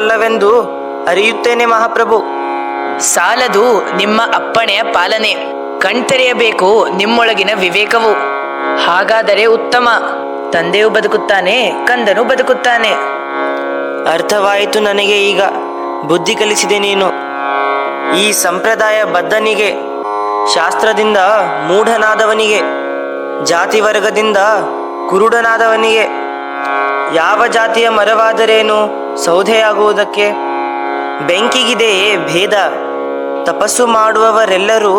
ಸಾಲವಲ್ಲವೆಂದು ಅರಿಯುತ್ತೇನೆ ಮಹಾಪ್ರಭು. ಸಾಲದು ನಿಮ್ಮ ಅಪ್ಪಣೆಯ ಪಾಲನೆ, ಕಣ್ತೆರೆಯಬೇಕು ನಿಮ್ಮೊಳಗಿನ ವಿವೇಕವು. ಹಾಗಾದರೆ ಉತ್ತಮ. ತಂದೆಯು ಬದುಕುತ್ತಾನೆ, ಕಂದನು ಬದುಕುತ್ತಾನೆ. ಅರ್ಥವಾಯಿತು ನನಗೆ ಈಗ. ಬುದ್ಧಿ ಕಲಿಸಿದೆ ನೀನು. ಈ ಸಂಪ್ರದಾಯ ಬದ್ಧನಿಗೆ, ಶಾಸ್ತ್ರದಿಂದ ಮೂಢನಾದವನಿಗೆ, ಜಾತಿ ವರ್ಗದಿಂದ ಕುರುಡನಾದವನಿಗೆ ಯಾವ ಜಾತಿಯ ಮರವಾದರೇನು ಸೌದೆಯಾಗುವುದಕ್ಕೆ? ಬೆಂಕಿಗಿದೆಯೇ ಭೇದ? ತಪಸ್ಸು ಮಾಡುವವರೆಲ್ಲರೂ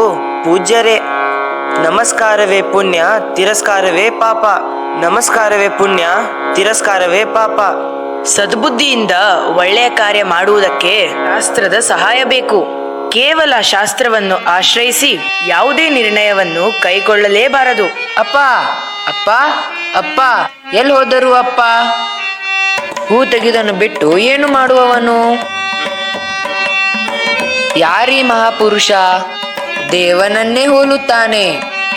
ಪೂಜ್ಯರೇ. ನಮಸ್ಕಾರವೇ ಪುಣ್ಯ, ತಿರಸ್ಕಾರವೇ ಪಾಪ. ನಮಸ್ಕಾರವೇ ಪುಣ್ಯ, ತಿರಸ್ಕಾರವೇ ಪಾಪ. ಸದ್ಬುದ್ಧಿಯಿಂದ ಒಳ್ಳೆಯ ಕಾರ್ಯ ಮಾಡುವುದಕ್ಕೆ ಶಾಸ್ತ್ರದ ಸಹಾಯ ಬೇಕು. ಕೇವಲ ಶಾಸ್ತ್ರವನ್ನು ಆಶ್ರಯಿಸಿ ಯಾವುದೇ ನಿರ್ಣಯವನ್ನು ಕೈಗೊಳ್ಳಲೇಬಾರದು. ಅಪ್ಪ ಅಪ್ಪ ಅಪ್ಪ, ಎಲ್ಲಿ ಹೋದರು ಅಪ್ಪ? ಹೂ ತೆಗೆದನು ಬಿಟ್ಟು ಏನು ಮಾಡುವವನು? ಯಾರೀ ಮಹಾಪುರುಷ? ದೇವನನ್ನೇ ಹೋಲುತ್ತಾನೆ.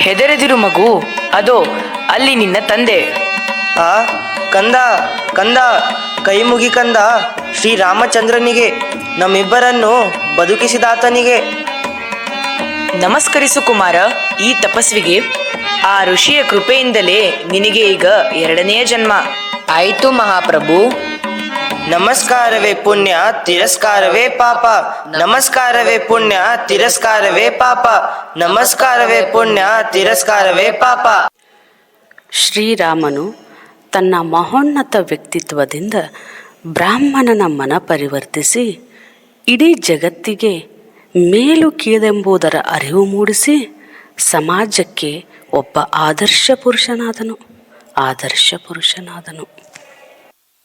ಹೆದರೆದಿರು ಮಗು, ಅದೋ ಅಲ್ಲಿ ನಿನ್ನ ತಂದೆ. ಆ ಕಂದ, ಕಂದ, ಕೈ ಮುಗಿ ಕಂದ. ಶ್ರೀರಾಮಚಂದ್ರನಿಗೆ, ನಮ್ಮಿಬ್ಬರನ್ನು ಬದುಕಿಸಿದಾತನಿಗೆ ನಮಸ್ಕರಿಸು ಕುಮಾರ. ಈ ತಪಸ್ವಿಗೆ ಆ ಋಷಿಯ ಕೃಪೆಯಿಂದಲೇ ನಿನಗೆ ಈಗ 2ನೇ ಜನ್ಮ. ಆಯಿತು ಮಹಾಪ್ರಭು. ನಮಸ್ಕಾರವೇ ಪುಣ್ಯ, ತಿರಸ್ಕಾರವೇ ಪಾಪ. ನಮಸ್ಕಾರವೇ ಪುಣ್ಯ, ತಿರಸ್ಕಾರವೇ ಪಾಪ. ನಮಸ್ಕಾರವೇ ಪುಣ್ಯ, ತಿರಸ್ಕಾರವೇ ಪಾಪ. ಶ್ರೀರಾಮನು ತನ್ನ ಮಹೋನ್ನತ ವ್ಯಕ್ತಿತ್ವದಿಂದ ಬ್ರಾಹ್ಮಣನ ಮನ ಪರಿವರ್ತಿಸಿ ಇಡೀ ಜಗತ್ತಿಗೆ ಮೇಲು ಕೀಳೆಂಬುದರ ಅರಿವು ಮೂಡಿಸಿ ಸಮಾಜಕ್ಕೆ ಒಬ್ಬ ಆದರ್ಶ ಪುರುಷನಾದನು.